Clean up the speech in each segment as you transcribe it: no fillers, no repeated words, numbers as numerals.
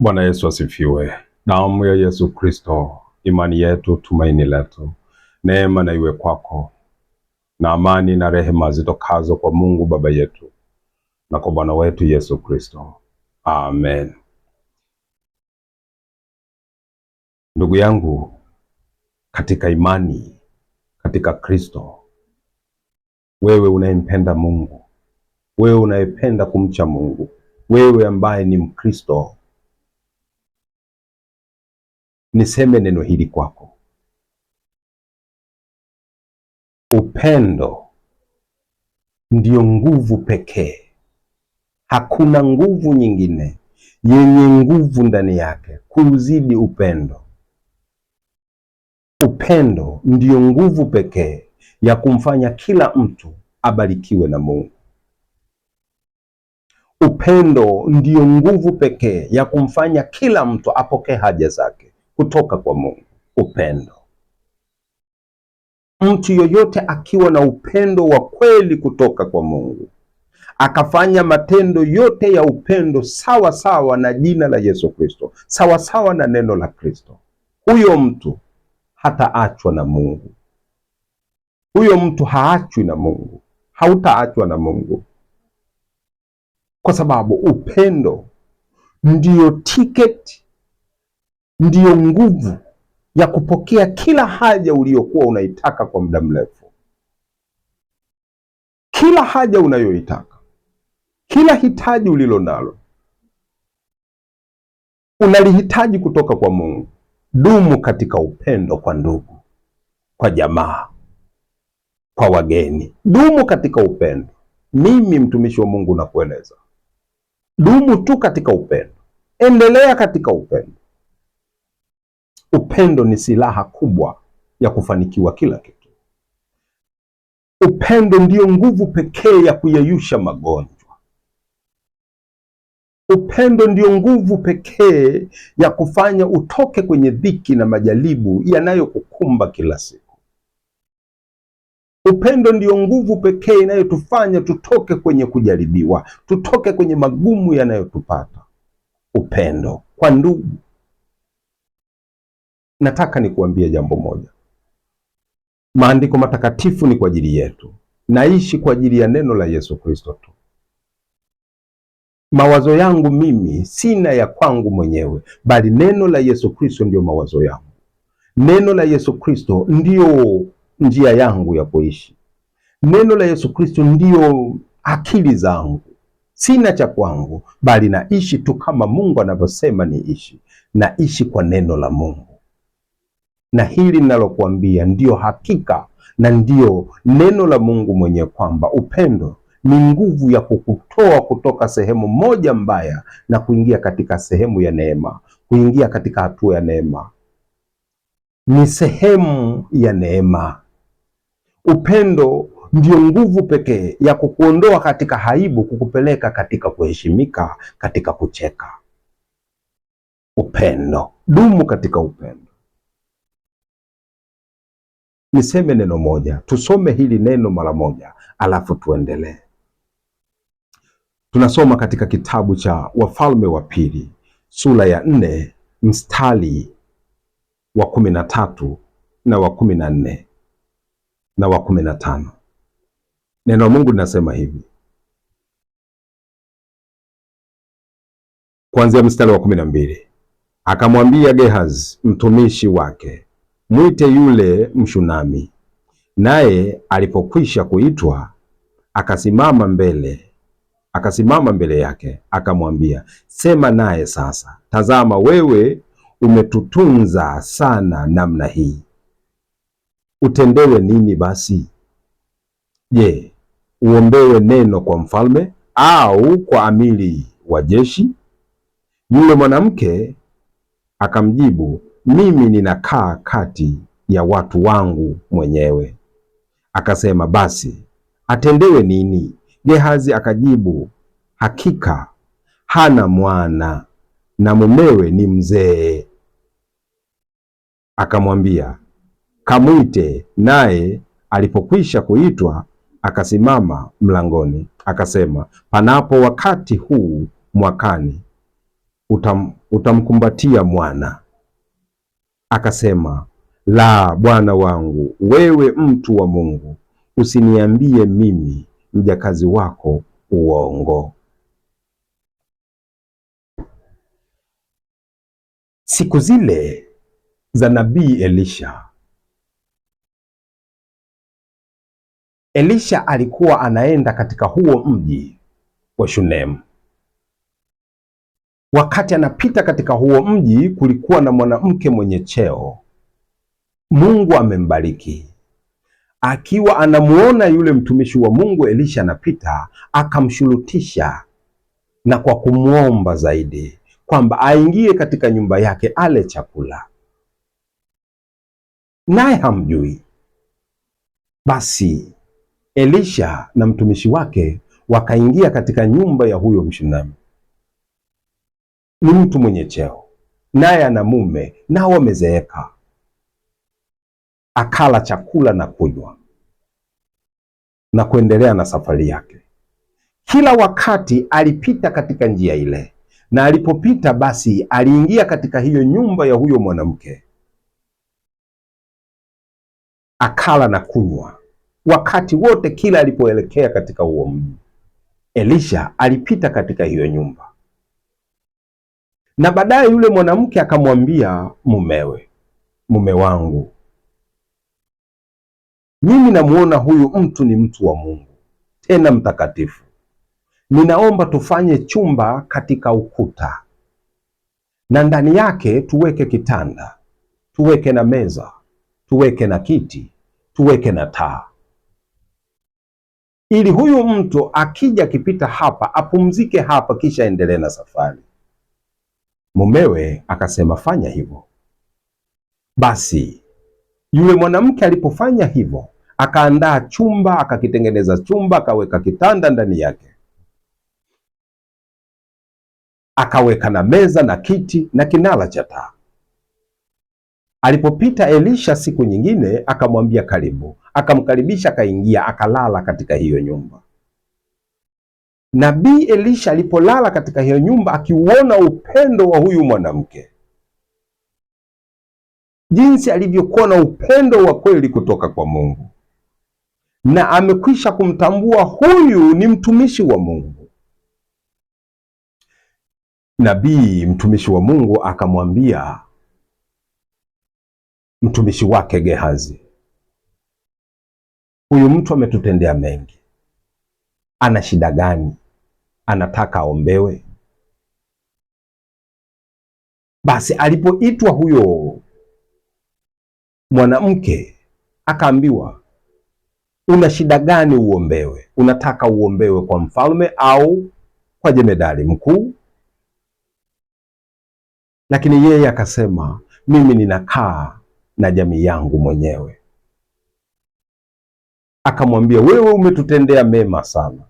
Bwana Yesu asifiwe. Damu ya Yesu Kristo, imani yetu, tumaini letu. Neema na iwe kwako, na amani na rehema zitokazo kwa Mungu Baba yetu na kwa Bwana wetu Yesu Kristo. Amen. Ndugu yangu katika imani, katika Kristo, wewe unayempenda Mungu, wewe unayependa kumcha Mungu, wewe ambaye ni Mkristo, niseme neno hili kwako. Upendo ndiyo nguvu pekee. Hakuna nguvu nyingine yenye nguvu ndani yake kuzidi upendo. Upendo ndiyo nguvu pekee ya kumfanya kila mtu abarikiwe na Mungu. Upendo ndiyo nguvu pekee ya kumfanya kila mtu apokee haja zake kutoka kwa Mungu. Upendo. Mtu yoyote akiwa na upendo wa kweli kutoka kwa Mungu, akafanya matendo yote ya upendo sawa sawa na jina la Yesu Kristo, sawa sawa na neno la Kristo, huyo mtu hataachwa na Mungu. Huyo mtu haachwi na Mungu, hautaachwa na Mungu, kwa sababu upendo ndiyo tiketi, ndiyo nguvu ya kupokea kila haja uliyokuwa unaitaka kwa muda mrefu. Kila haja unayoitaka, kila hitaji ulilo nalo, unalihitaji kutoka kwa Mungu. Dumu katika upendo kwa ndugu, kwa jamaa, kwa wageni. Dumu katika upendo. Mimi mtumishi wa Mungu nakueleza, dumu tu katika upendo, endelea katika upendo. Upendo ni silaha kubwa ya kufanikiwa kila kitu. Upendo ndiyo nguvu pekee ya kuyeyusha magonjwa. Upendo ndiyo nguvu pekee ya kufanya utoke kwenye dhiki na majaribu yanayokukumba kila siku. Upendo ndiyo nguvu pekee inayotufanya tutoke kwenye kujaribiwa, tutoke kwenye magumu yanayotupata. Upendo kwa ndugu. Nataka nikuambie jambo moja. Maandiko matakatifu ni kwa ajili yetu. Naishi kwa ajili ya neno la Yesu Kristo tu. Mawazo yangu mimi sina ya kwangu mwenyewe, bali neno la Yesu Kristo ndio mawazo yangu. Neno la Yesu Kristo ndio njia yangu ya kuishi. Neno la Yesu Kristo ndio akili zangu. Sina cha kwangu, bali naishi tu kama Mungu anavyosema niishi. Naishi kwa neno la Mungu. Na hili ninalokuambia ndio hakika na ndio neno la Mungu mwenyewe, kwamba upendo ni nguvu ya kukutoa kutoka sehemu moja mbaya na kuingia katika sehemu ya neema, kuingia katika hatua ya neema. Ni sehemu ya neema. Upendo ndio nguvu pekee ya kukuondoa katika aibu, kukupeleka katika kuheshimika, katika kucheka. Upendo. Dumu katika upendo. Niseme neno moja, tusome hili neno mara moja, alafu tuendelee. Tunasoma katika kitabu cha Wafalme wa Pili sura ya 4 mstari wa 13 na wa 14 na wa 15. Neno la Mungu linasema hivi, kuanzia mstari wa 12. Akamwambia Gehazi mtumishi wake, mwite yule Mshunami. Naye alipokwisha kuitwa, akasimama mbele yake, akamwambia, sema naye sasa. Tazama, wewe umetutunza sana namna hii, utendewe nini basi? Je, uombewe neno kwa mfalme au kwa amiri wa jeshi? Yule mwanamke akamjibu, mimi ninakaa kati ya watu wangu mwenyewe. Akasema, basi atendewe nini? Gehazi akajibu, hakika hana mwana na mumewe ni mzee. Akamwambia, kamwite. Naye alipokwisha kuitwa, akasimama mlangoni, akasema, panapo wakati huu mwakani utamkumbatia mwana. Akasema, la, bwana wangu, wewe mtu wa Mungu, usiniambie mimi mjakazi wako uongo. Siku zile za nabii Elisha alikuwa anaenda katika huo mji wa Shunemu. Wakati anapita katika huo mji, kulikuwa na mwanamke mwenye cheo. Mungu amembariki. Akiwa anamuona yule mtumishi wa Mungu Elisha anapita, akamshurutisha na kwa kumwomba zaidi kwamba aingie katika nyumba yake ale chakula, naye hamjui. Basi Elisha na mtumishi wake wakaingia katika nyumba ya huyo Mshunami. Ni mtu mwenye cheo, naye ana mume, nao wamezeeka. Akala chakula na kunywa na kuendelea na safari yake. Kila wakati alipita katika njia ile, na alipopita basi aliingia katika hiyo nyumba ya huyo mwanamke, akala na kunywa wakati wote. Kila alipoelekea katika huo mji, Elisha alipita katika hiyo nyumba. Na baadaye yule mwanamke akamwambia mumewe, mume wangu, mimi namuona huyu mtu ni mtu wa Mungu, tena mtakatifu. Ninaomba tufanye chumba katika ukuta, na ndani yake tuweke kitanda, tuweke na meza, tuweke na kiti, tuweke na taa, ili huyu mtu akija akipita hapa apumzike hapa, kisha endelee na safari. Mumewe akasema, fanya hivyo. Basi yule mwanamke alipofanya hivyo, akaandaa chumba, akakitengeneza chumba, akaweka kitanda ndani yake, akaweka na meza na kiti na kinara cha taa. Alipopita Elisha siku nyingine, akamwambia karibu, akamkaribisha, akaingia, akalala katika hiyo nyumba. Nabii Elisha alipolala katika hiyo nyumba, akiuona upendo wa huyu mwanamke, jinsi alivyokuwa na upendo wa kweli kutoka kwa Mungu, na amekwisha kumtambua huyu ni mtumishi wa Mungu, nabii mtumishi wa Mungu akamwambia mtumishi wake Gehazi, huyu mtu ametutendea mengi, ana shida gani? Anataka aombewe? Basi alipoitwa huyo mwanamke, akaambiwa, una shida gani uombewe? Unataka uombewe kwa mfalme au kwa jemedari mkuu? Lakini yeye akasema, mimi ninakaa na jamii yangu mwenyewe. Akamwambia, wewe umetutendea mema sana,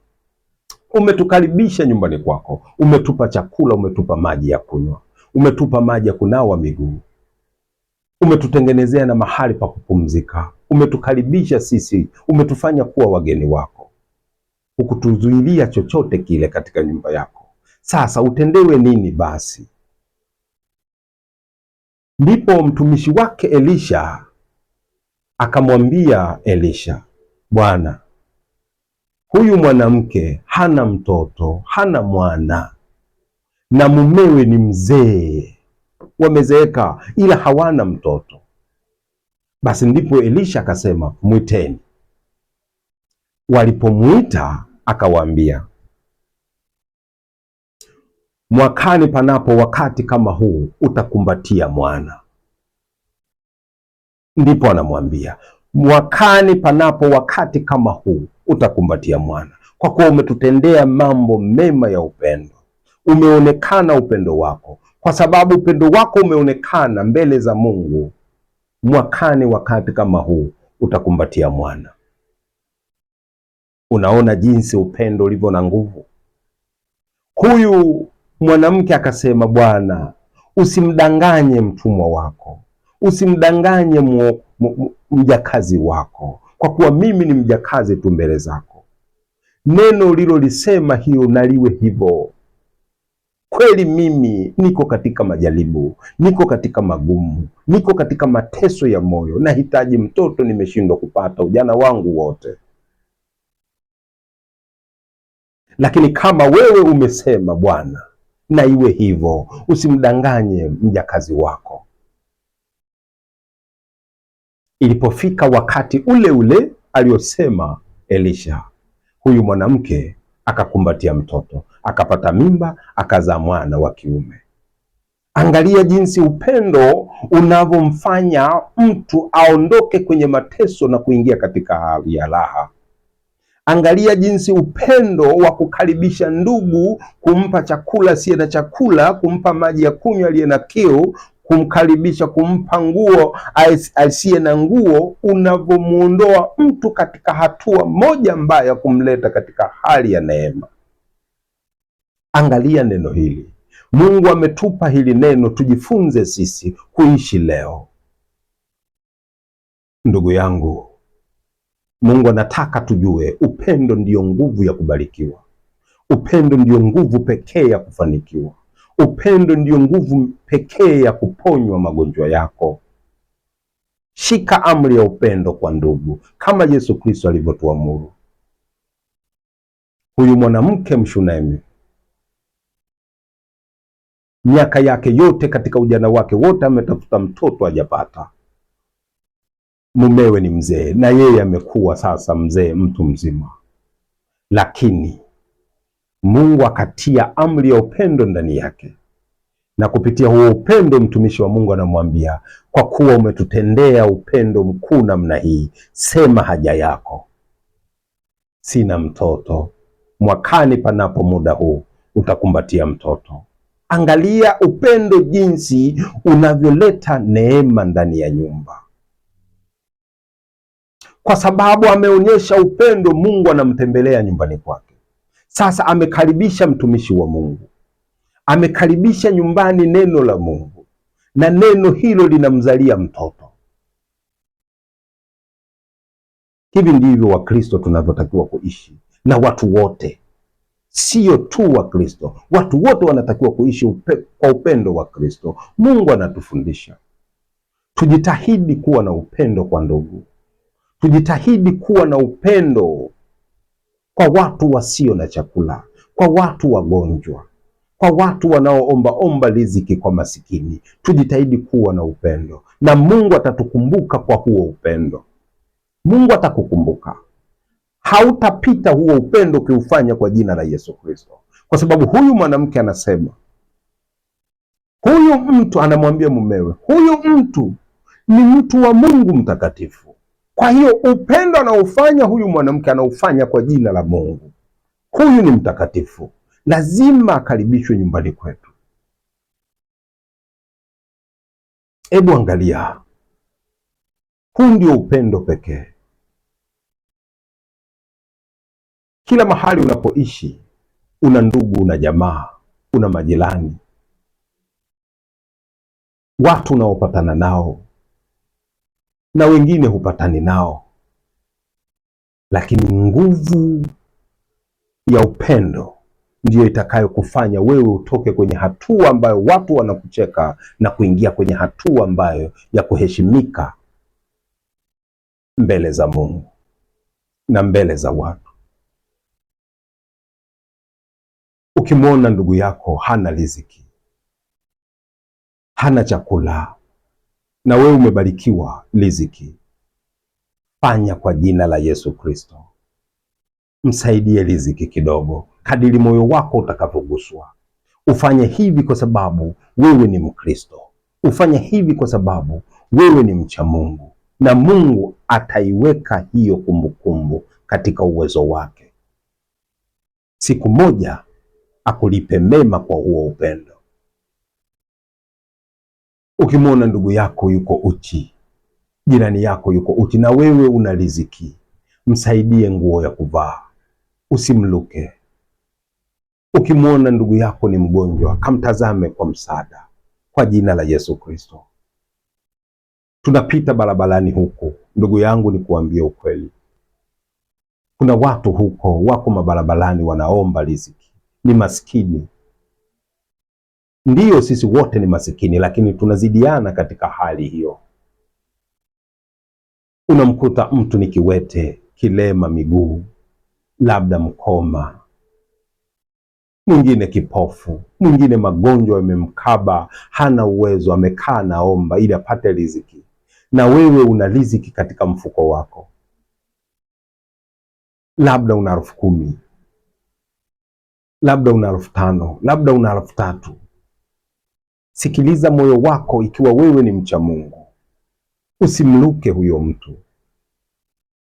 umetukaribisha nyumbani kwako, umetupa chakula, umetupa maji ya kunywa, umetupa maji ya kunawa miguu, umetutengenezea na mahali pa kupumzika, umetukaribisha sisi, umetufanya kuwa wageni wako, hukutuzuilia chochote kile katika nyumba yako. Sasa utendewe nini basi? Ndipo mtumishi wake Elisha akamwambia Elisha, Bwana, huyu mwanamke hana mtoto, hana mwana, na mumewe ni mzee, wamezeeka, ila hawana mtoto. Basi ndipo Elisha akasema, mwiteni. Walipomuita akawaambia, mwakani panapo wakati kama huu utakumbatia mwana. Ndipo anamwambia, mwakani panapo wakati kama huu utakumbatia mwana, kwa kuwa umetutendea mambo mema ya upendo. Umeonekana upendo wako, kwa sababu upendo wako umeonekana mbele za Mungu. Mwakani wakati kama huu utakumbatia mwana. Unaona jinsi upendo ulivyo na nguvu. Huyu mwanamke akasema, Bwana, usimdanganye mtumwa wako, usimdanganye mjakazi wako, kwa kuwa mimi ni mjakazi tu mbele zako. Neno ulilolisema hiyo na liwe hivyo. kweli mimi niko katika majaribu, niko katika magumu, niko katika mateso ya moyo, nahitaji mtoto, nimeshindwa kupata ujana wangu wote. Lakini kama wewe umesema Bwana, na iwe hivyo, usimdanganye mjakazi wako. Ilipofika wakati ule ule aliosema Elisha, huyu mwanamke akakumbatia mtoto, akapata mimba, akazaa mwana wa kiume. Angalia jinsi upendo unavyomfanya mtu aondoke kwenye mateso na kuingia katika hali ya raha. Angalia jinsi upendo wa kukaribisha ndugu, kumpa chakula asiye na chakula, kumpa maji ya kunywa aliye na kiu, kumkaribisha, kumpa nguo asiye na nguo, unavyomuondoa mtu katika hatua moja mbaya kumleta katika hali ya neema. Angalia neno hili. Mungu ametupa hili neno tujifunze sisi kuishi leo. Ndugu yangu, Mungu anataka tujue upendo ndiyo nguvu ya kubarikiwa. Upendo ndiyo nguvu pekee ya kufanikiwa. Upendo ndiyo nguvu pekee ya kuponywa magonjwa yako. Shika amri ya upendo kwa ndugu kama Yesu Kristo alivyotuamuru. Huyu mwanamke Mshunami, miaka yake yote, katika ujana wake wote, ametafuta mtoto hajapata. Mumewe ni mzee na yeye amekuwa sasa mzee, mtu mzima, lakini Mungu akatia amri ya upendo ndani yake, na kupitia huo upendo mtumishi wa Mungu anamwambia, kwa kuwa umetutendea upendo mkuu namna hii, sema haja yako. Sina mtoto, mwakani panapo muda huu utakumbatia mtoto. Angalia upendo jinsi unavyoleta neema ndani ya nyumba. Kwa sababu ameonyesha upendo, Mungu anamtembelea nyumbani kwake. Sasa amekaribisha mtumishi wa Mungu, amekaribisha nyumbani neno la Mungu, na neno hilo linamzalia mtoto. Hivi ndivyo Wakristo tunavyotakiwa kuishi, na watu wote, sio tu Wakristo, watu wote wanatakiwa kuishi kwa upendo wa Kristo. Mungu anatufundisha tujitahidi kuwa na upendo kwa ndugu, tujitahidi kuwa na upendo kwa watu wasio na chakula, kwa watu wagonjwa, kwa watu wanaoomba riziki kwa masikini. Tujitahidi kuwa na upendo, na Mungu atatukumbuka kwa huo upendo. Mungu atakukumbuka. Hautapita huo upendo ukiufanya kwa jina la Yesu Kristo, kwa sababu huyu mwanamke anasema, huyu mtu anamwambia mumewe, huyu mtu ni mtu wa Mungu mtakatifu. Kwa hiyo upendo anaofanya huyu mwanamke anaufanya kwa jina la Mungu. Huyu ni mtakatifu, lazima akaribishwe nyumbani kwetu. Hebu angalia, huu ndio upendo pekee. Kila mahali unapoishi una ndugu, una jamaa, una majirani, watu unaopatana nao na wengine hupatani nao, lakini nguvu ya upendo ndiyo itakayokufanya wewe utoke kwenye hatua ambayo watu wanakucheka na kuingia kwenye hatua ambayo ya kuheshimika mbele za Mungu na mbele za watu. Ukimwona ndugu yako hana riziki, hana chakula, na wewe umebarikiwa riziki, fanya kwa jina la Yesu Kristo, msaidie riziki kidogo kadiri moyo wako utakavyoguswa. Ufanye hivi kwa sababu wewe ni Mkristo, ufanye hivi kwa sababu wewe ni mcha Mungu, na Mungu ataiweka hiyo kumbukumbu katika uwezo wake. Siku moja akulipe mema kwa huo upendo. Ukimwona ndugu yako yuko uchi, jirani yako yuko uchi, na wewe una riziki, msaidie nguo ya kuvaa, usimluke. Ukimwona ndugu yako ni mgonjwa, kamtazame kwa msaada kwa jina la Yesu Kristo. Tunapita barabarani huku, ndugu yangu, ni kuambia ukweli, kuna watu huko wako mabarabarani wanaomba riziki, ni maskini. Ndiyo, sisi wote ni masikini, lakini tunazidiana katika hali hiyo. Unamkuta mtu ni kiwete, kilema miguu, labda mkoma, mwingine kipofu, mwingine magonjwa yamemkaba, hana uwezo, amekaa naomba ili apate riziki, na wewe una riziki katika mfuko wako, labda una 10,000, labda una 5,000, labda una 3,000. Sikiliza moyo wako, ikiwa wewe ni mcha Mungu, usimluke huyo mtu.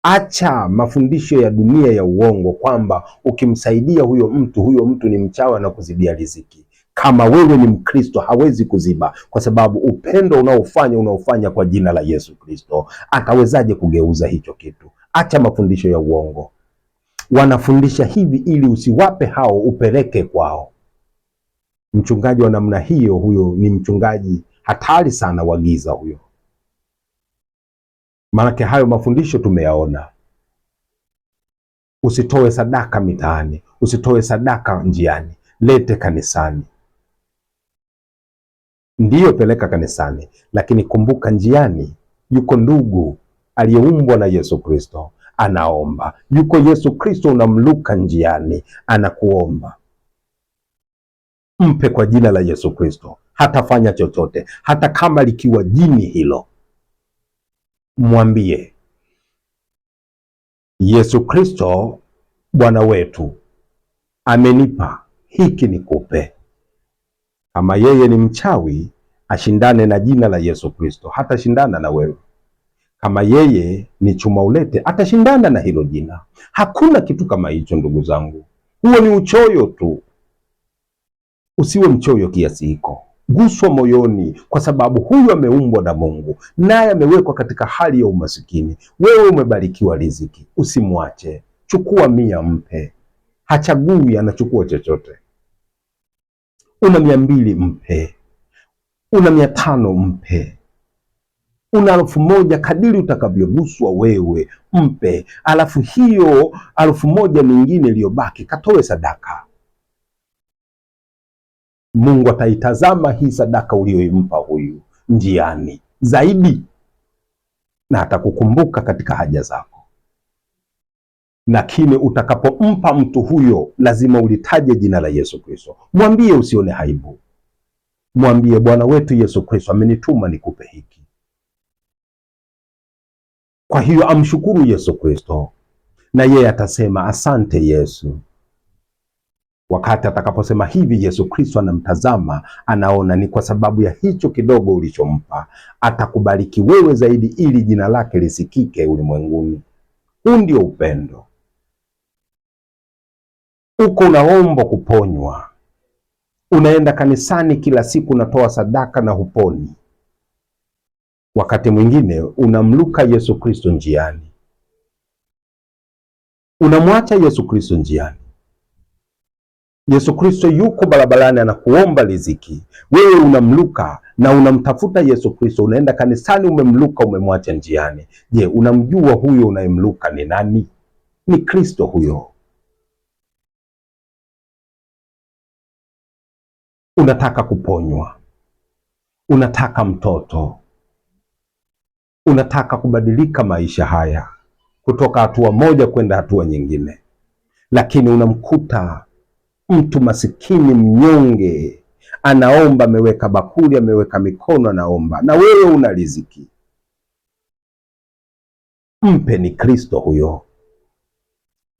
Acha mafundisho ya dunia ya uongo kwamba ukimsaidia huyo mtu ni mchawi na kuzidia riziki. Kama wewe ni Mkristo hawezi kuziba, kwa sababu upendo unaofanya kwa jina la Yesu Kristo, atawezaje kugeuza hicho kitu? Acha mafundisho ya uongo. Wanafundisha hivi ili usiwape hao, upeleke kwao. Mchungaji wa namna hiyo, huyo ni mchungaji hatari sana wa giza huyo. Maanake hayo mafundisho tumeyaona. Usitoe sadaka mitaani, usitoe sadaka njiani, lete kanisani. Ndiyo, peleka kanisani, lakini kumbuka njiani yuko ndugu aliyeumbwa na Yesu Kristo anaomba. Yuko Yesu Kristo unamluka njiani, anakuomba. Mpe kwa jina la Yesu Kristo, hatafanya chochote, hata kama likiwa jini hilo. Mwambie Yesu Kristo Bwana wetu amenipa hiki nikupe. Kama yeye ni mchawi, ashindane na jina la Yesu Kristo, hatashindana na wewe. Kama yeye ni chuma ulete, atashindana na hilo jina. Hakuna kitu kama hicho ndugu zangu, huo ni uchoyo tu. Usiwe mchoyo kiasi hiko. Guswa moyoni, kwa sababu huyu ameumbwa na Mungu, naye amewekwa katika hali ya umasikini. Wewe umebarikiwa riziki, usimwache. Chukua 100 mpe, hachagui, anachukua chochote. Una 200 mpe, una 500 mpe, una 1,000, kadiri utakavyoguswa wewe mpe. Alafu hiyo 1,000 nyingine iliyobaki katoe sadaka. Mungu ataitazama hii sadaka uliyoimpa huyu njiani zaidi, na atakukumbuka katika haja zako. Lakini utakapompa mtu huyo, lazima ulitaje jina la Yesu Kristo. Mwambie, usione aibu. Mwambie, Bwana wetu Yesu Kristo amenituma nikupe hiki. Kwa hiyo amshukuru Yesu Kristo, na yeye atasema asante Yesu. Wakati atakaposema hivi, Yesu Kristo anamtazama, anaona ni kwa sababu ya hicho kidogo ulichompa. Atakubariki wewe zaidi, ili jina lake lisikike ulimwenguni. Huu ndio upendo. Uko unaomba kuponywa, unaenda kanisani kila siku, unatoa sadaka na huponi. Wakati mwingine unamluka Yesu Kristo njiani, unamwacha Yesu Kristo njiani. Yesu Kristo yuko barabarani anakuomba riziki, wewe unamluka na unamtafuta Yesu Kristo. Unaenda kanisani, umemluka, umemwacha njiani. Je, unamjua huyo unayemluka ni nani? Ni Kristo huyo. Unataka kuponywa, unataka mtoto, unataka kubadilika maisha haya kutoka hatua moja kwenda hatua nyingine, lakini unamkuta mtu masikini mnyonge anaomba, ameweka bakuli, ameweka mikono, anaomba, na wewe una riziki. Mpe, ni Kristo huyo.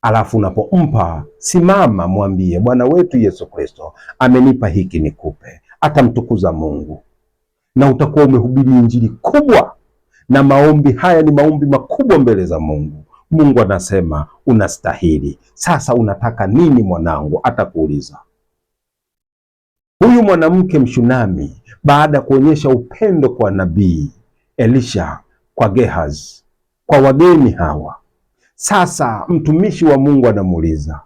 Alafu unapompa, simama, mwambie Bwana wetu Yesu Kristo amenipa hiki nikupe. Atamtukuza Mungu, na utakuwa umehubiri injili kubwa. Na maombi haya ni maombi makubwa mbele za Mungu. Mungu anasema unastahili. Sasa unataka nini mwanangu? Atakuuliza. Huyu mwanamke Mshunami, baada ya kuonyesha upendo kwa nabii Elisha, kwa Gehazi, kwa wageni hawa, sasa mtumishi wa Mungu anamuuliza,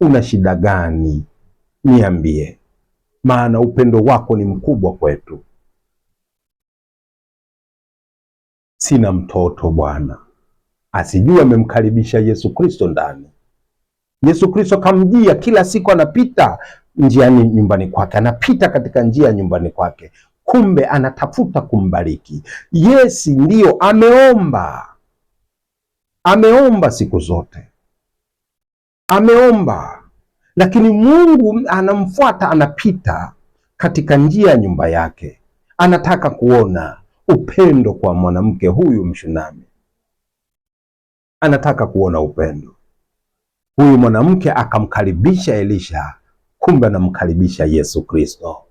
una shida gani? Niambie, maana upendo wako ni mkubwa kwetu. Sina mtoto bwana. Asijua amemkaribisha Yesu Kristo ndani. Yesu Kristo kamjia, kila siku anapita njiani nyumbani kwake, anapita katika njia ya nyumbani kwake, kumbe anatafuta kumbariki. Yese ndiyo ameomba siku zote, ameomba, lakini Mungu anamfuata, anapita katika njia ya nyumba yake, anataka kuona upendo kwa mwanamke huyu Mshunami, anataka kuona upendo. Huyu mwanamke akamkaribisha Elisha, kumbe anamkaribisha Yesu Kristo.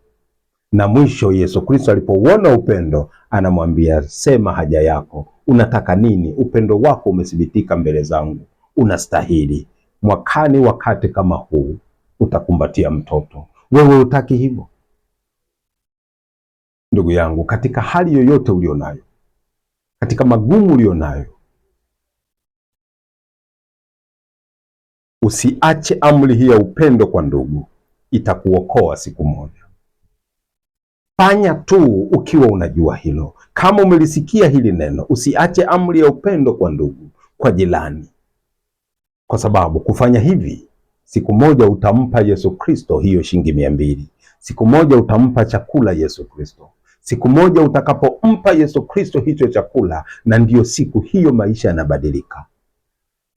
Na mwisho Yesu Kristo alipouona upendo, anamwambia sema haja yako, unataka nini? Upendo wako umethibitika mbele zangu, unastahili. Mwakani wakati kama huu utakumbatia mtoto. Wewe utaki hivyo? Ndugu yangu, katika hali yoyote ulionayo, katika magumu ulionayo, usiache amri hii ya upendo kwa ndugu, itakuokoa siku moja. Fanya tu ukiwa unajua hilo. Kama umelisikia hili neno, usiache amri ya upendo kwa ndugu, kwa jirani, kwa sababu kufanya hivi, siku moja utampa Yesu Kristo hiyo shilingi 200. Siku moja utampa chakula Yesu Kristo. Siku moja utakapompa Yesu Kristo hicho chakula, na ndiyo siku hiyo maisha yanabadilika.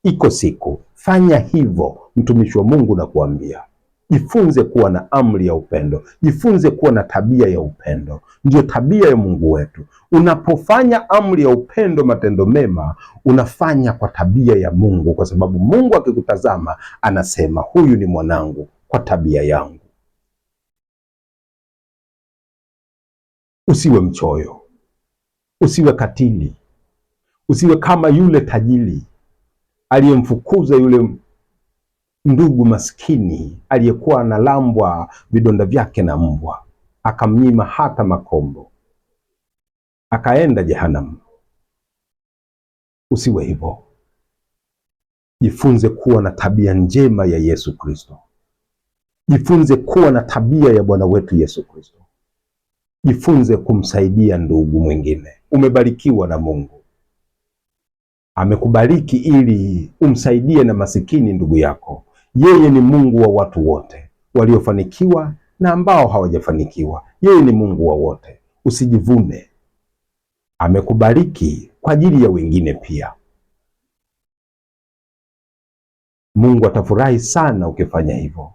Iko siku, fanya hivyo mtumishi wa Mungu, na kuambia jifunze kuwa na amri ya upendo, jifunze kuwa na tabia ya upendo. Ndiyo tabia ya Mungu wetu. Unapofanya amri ya upendo, matendo mema, unafanya kwa tabia ya Mungu, kwa sababu Mungu akikutazama anasema huyu ni mwanangu kwa tabia yangu. Usiwe mchoyo, usiwe katili, usiwe kama yule tajiri aliyemfukuza yule ndugu maskini aliyekuwa analambwa vidonda vyake na mbwa, akamnyima hata makombo, akaenda jehanamu. Usiwe hivyo. Jifunze kuwa na tabia njema ya Yesu Kristo. Jifunze kuwa na tabia ya Bwana wetu Yesu Kristo. Jifunze kumsaidia ndugu mwingine. Umebarikiwa na Mungu, amekubariki ili umsaidie na masikini ndugu yako. Yeye ni Mungu wa watu wote, waliofanikiwa na ambao hawajafanikiwa. Yeye ni Mungu wa wote. Usijivune. Amekubariki kwa ajili ya wengine pia. Mungu atafurahi sana ukifanya hivyo.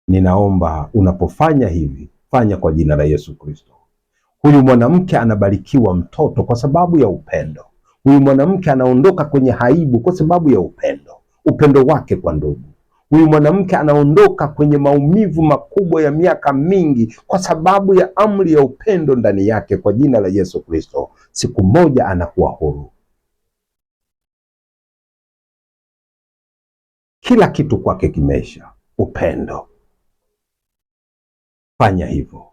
Ninaomba unapofanya hivi, fanya kwa jina la Yesu Kristo. Huyu mwanamke anabarikiwa mtoto kwa sababu ya upendo. Huyu mwanamke anaondoka kwenye aibu kwa sababu ya upendo wake kwa ndugu. Huyu mwanamke anaondoka kwenye maumivu makubwa ya miaka mingi kwa sababu ya amri ya upendo ndani yake. Kwa jina la Yesu Kristo, siku moja anakuwa huru. Kila kitu kwake kimeisha. Upendo. Fanya hivyo.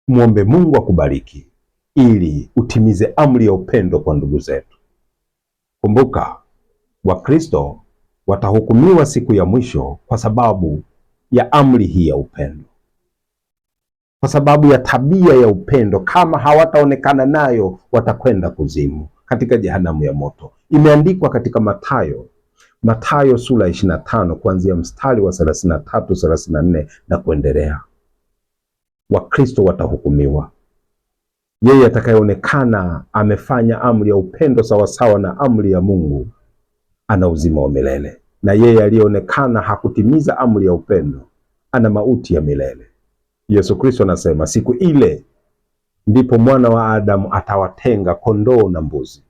Muombe Mungu akubariki ili utimize amri ya upendo kwa ndugu zetu. Kumbuka, Wakristo watahukumiwa siku ya mwisho kwa sababu ya amri hii ya upendo, kwa sababu ya tabia ya upendo. Kama hawataonekana nayo, watakwenda kuzimu, katika jehanamu ya moto. Imeandikwa katika Mathayo sura 25 kuanzia mstari wa 33, 34 na kuendelea. Wakristo watahukumiwa. Yeye atakayeonekana amefanya amri ya upendo sawasawa na amri ya Mungu ana uzima wa milele, na yeye aliyeonekana hakutimiza amri ya upendo ana mauti ya milele. Yesu Kristo anasema siku ile ndipo mwana wa Adamu atawatenga kondoo na mbuzi,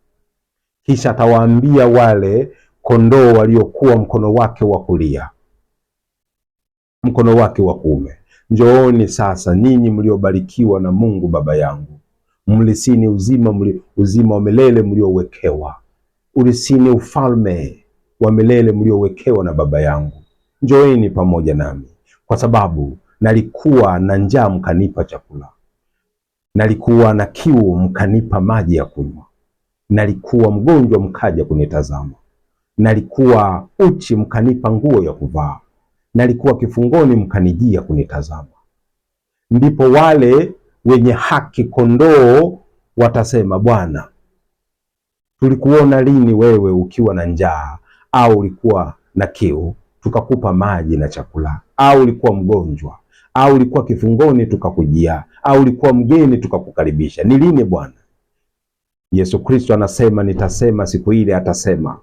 kisha atawaambia wale kondoo waliokuwa mkono wake wa kulia, mkono wake wa kuume, njooni sasa ninyi mliobarikiwa na Mungu Baba yangu, mlisini uzima wa milele mliowekewa. Ulisini ufalme wa milele mliowekewa na Baba yangu. Njoeni pamoja nami, kwa sababu nalikuwa na njaa mkanipa chakula, nalikuwa na kiu mkanipa maji ya kunywa, nalikuwa mgonjwa mkaja kunitazama, nalikuwa uchi mkanipa nguo ya kuvaa, nalikuwa kifungoni mkanijia kunitazama. Ndipo wale wenye haki kondoo watasema, Bwana, tulikuona lini wewe ukiwa na njaa au ulikuwa na kiu tukakupa maji na chakula, au ulikuwa mgonjwa, au ulikuwa kifungoni tukakujia, au ulikuwa mgeni tukakukaribisha? Ni lini Bwana? Yesu Kristo anasema, nitasema siku ile, atasema,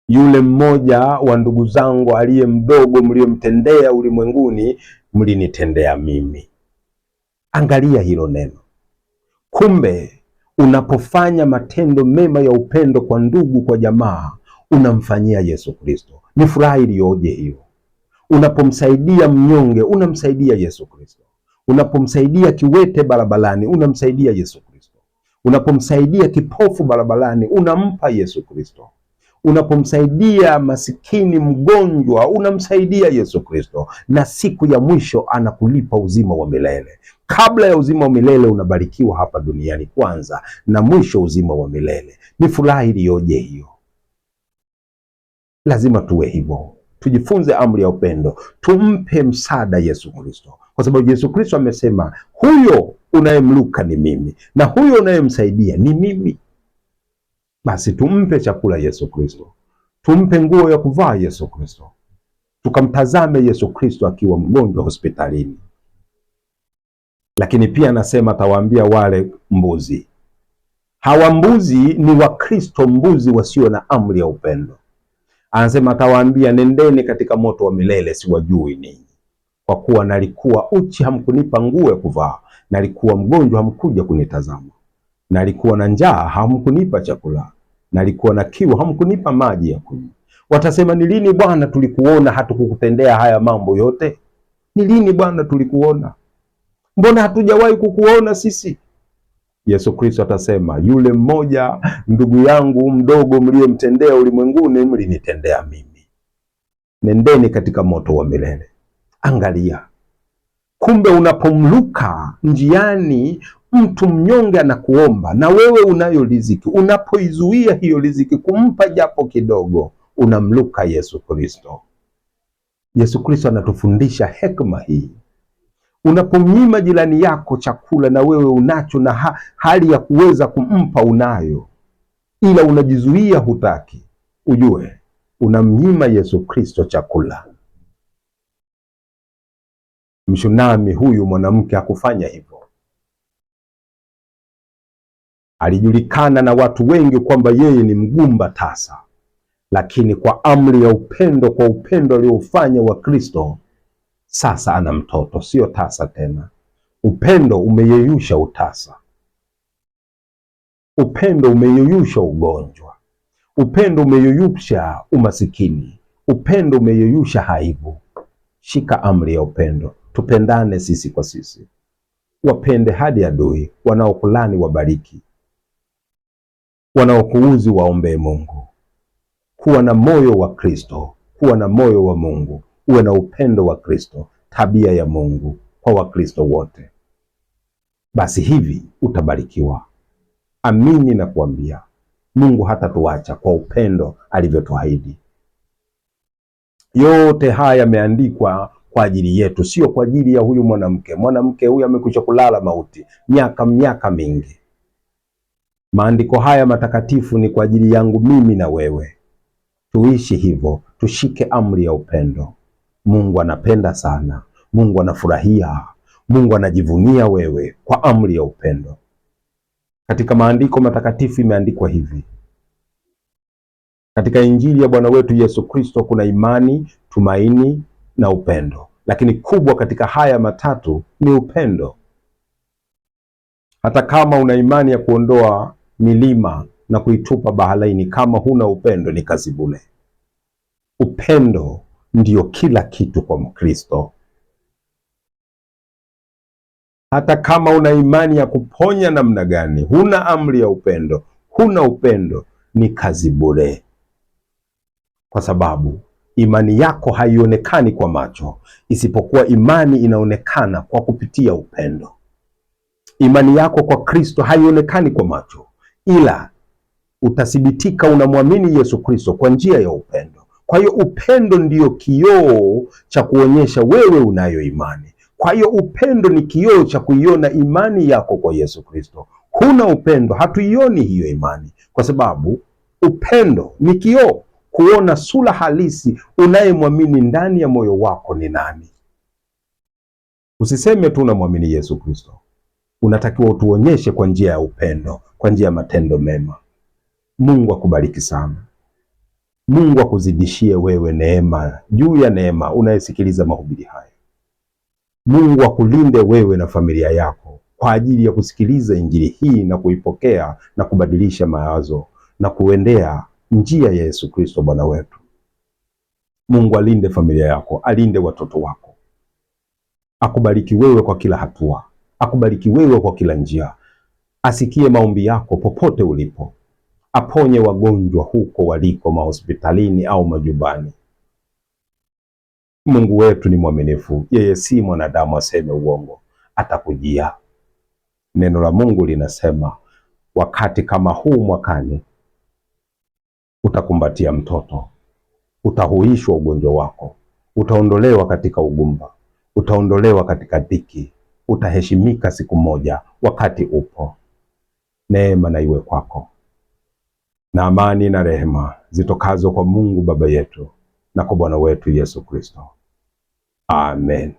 yule mmoja wa ndugu zangu aliye mdogo mliomtendea ulimwenguni, mlinitendea mimi. Angalia hilo neno. Kumbe unapofanya matendo mema ya upendo kwa ndugu, kwa jamaa, unamfanyia Yesu Kristo. Ni furaha iliyoje hiyo! Unapomsaidia mnyonge, unamsaidia Yesu Kristo. Unapomsaidia kiwete barabarani, unamsaidia Yesu Kristo. Unapomsaidia kipofu barabarani, unampa Yesu Kristo. Unapomsaidia masikini mgonjwa, unamsaidia Yesu Kristo. Na siku ya mwisho anakulipa uzima wa milele. Kabla ya uzima wa milele unabarikiwa hapa duniani kwanza, na mwisho uzima wa milele. Ni furaha iliyoje hiyo! Lazima tuwe hivyo. Tujifunze amri ya upendo, tumpe msaada Yesu Kristo, kwa sababu Yesu Kristo amesema, huyo unayemluka ni mimi na huyo unayemsaidia ni mimi. Basi tumpe chakula Yesu Kristo, tumpe nguo ya kuvaa Yesu Kristo, tukamtazame Yesu Kristo akiwa mgonjwa hospitalini. Lakini pia anasema, atawaambia wale mbuzi. Hawa mbuzi ni Wakristo, mbuzi wasio na amri ya upendo. Anasema, atawaambia, nendeni katika moto wa milele, siwajui ninyi. Kwa kuwa nalikuwa uchi, hamkunipa nguo ya kuvaa, nalikuwa mgonjwa, hamkuja kunitazama, nalikuwa na njaa, hamkunipa chakula, nalikuwa na kiu, hamkunipa maji ya kunywa. Watasema, ni lini Bwana tulikuona hatukukutendea haya mambo yote? Ni lini Bwana tulikuona? Mbona hatujawahi kukuona sisi? Yesu Kristo atasema, yule mmoja ndugu yangu mdogo mliyemtendea ulimwenguni, mlinitendea mimi. Nendeni katika moto wa milele. Angalia, kumbe unapomluka njiani mtu mnyonge anakuomba, na wewe unayo riziki, unapoizuia hiyo riziki kumpa japo kidogo, unamluka Yesu Kristo. Yesu Kristo anatufundisha hekima hii. Unapomnyima jirani yako chakula na wewe unacho, na hali ya kuweza kumpa unayo, ila unajizuia, hutaki, ujue unamnyima Yesu Kristo chakula. Mshunami huyu mwanamke hakufanya hivyo. Alijulikana na watu wengi kwamba yeye ni mgumba tasa, lakini kwa amri ya upendo, kwa upendo aliofanya wa Kristo, sasa ana mtoto, sio tasa tena. Upendo umeyeyusha utasa. Upendo umeyeyusha ugonjwa. Upendo umeyeyusha umasikini. Upendo umeyeyusha aibu. Shika amri ya upendo. Tupendane sisi kwa sisi. Wapende hadi adui. Wanaokulani wabariki, wanaokuuzi waombee Mungu. Kuwa na moyo wa Kristo, kuwa na moyo wa Mungu, uwe na upendo wa Kristo, tabia ya Mungu kwa Wakristo wote. Basi hivi utabarikiwa. Amini na kuambia, Mungu hatatuacha kwa upendo alivyotuahidi. Yote haya yameandikwa kwa ajili yetu, sio kwa ajili ya huyu mwanamke. Mwanamke huyu amekwisha kulala mauti miaka mingi. Maandiko haya matakatifu ni kwa ajili yangu mimi na wewe. Tuishi hivyo, tushike amri ya upendo. Mungu anapenda sana, Mungu anafurahia, Mungu anajivunia wewe kwa amri ya upendo. Katika maandiko matakatifu imeandikwa hivi. Katika Injili ya Bwana wetu Yesu Kristo kuna imani, tumaini na upendo, lakini kubwa katika haya matatu ni upendo. Hata kama una imani ya kuondoa milima na kuitupa baharini, kama huna upendo ni kazi bure. Upendo ndiyo kila kitu kwa Mkristo. Hata kama una imani ya kuponya namna gani, huna amri ya upendo, huna upendo, ni kazi bure, kwa sababu imani yako haionekani kwa macho, isipokuwa imani inaonekana kwa kupitia upendo. Imani yako kwa Kristo haionekani kwa macho, ila utathibitika unamwamini Yesu Kristo kwa njia ya upendo. Kwa hiyo upendo ndiyo kioo cha kuonyesha wewe unayo imani. Kwa hiyo upendo ni kioo cha kuiona imani yako kwa Yesu Kristo. Huna upendo, hatuioni hiyo imani, kwa sababu upendo ni kioo. kuona sura halisi unayemwamini ndani ya moyo wako ni nani. Usiseme tu unamwamini Yesu Kristo, unatakiwa utuonyeshe kwa njia ya upendo, kwa njia ya matendo mema. Mungu akubariki sana. Mungu akuzidishie wewe neema juu ya neema unayesikiliza mahubiri haya. Mungu akulinde wewe na familia yako kwa ajili ya kusikiliza injili hii na kuipokea na kubadilisha mawazo na kuendea njia ya Yesu Kristo Bwana wetu. Mungu alinde familia yako, alinde watoto wako. Akubariki wewe kwa kila hatua, akubariki wewe kwa kila njia. Asikie maombi yako popote ulipo. Aponye wagonjwa huko waliko mahospitalini au majumbani. Mungu wetu ni mwaminifu, yeye si mwanadamu aseme uongo, atakujia. Neno la Mungu linasema wakati kama huu mwakani utakumbatia mtoto, utahuishwa ugonjwa wako, utaondolewa katika ugumba, utaondolewa katika dhiki, utaheshimika siku moja wakati upo. Neema na iwe kwako, na amani na rehema zitokazo kwa Mungu Baba yetu na kwa Bwana wetu Yesu Kristo. Amen.